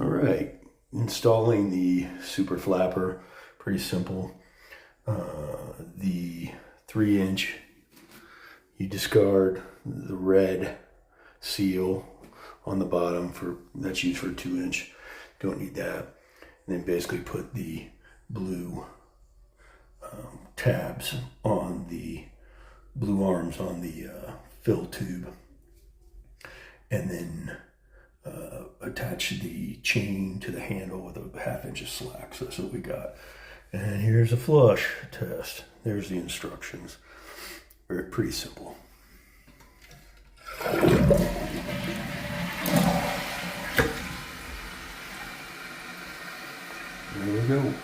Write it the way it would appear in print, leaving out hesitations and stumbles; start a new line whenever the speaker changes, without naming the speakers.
All right, installing the Super Flapper, pretty simple. The 3-inch, you discard the red seal on the bottom that's used for a 2-inch. Don't need that. And then basically put the blue tabs on the blue arms on the fill tube, and then attach the chain to the handle with a 1/2 inch of slack. So that's what we got. And here's a flush test. There's the instructions. Pretty simple. There we go.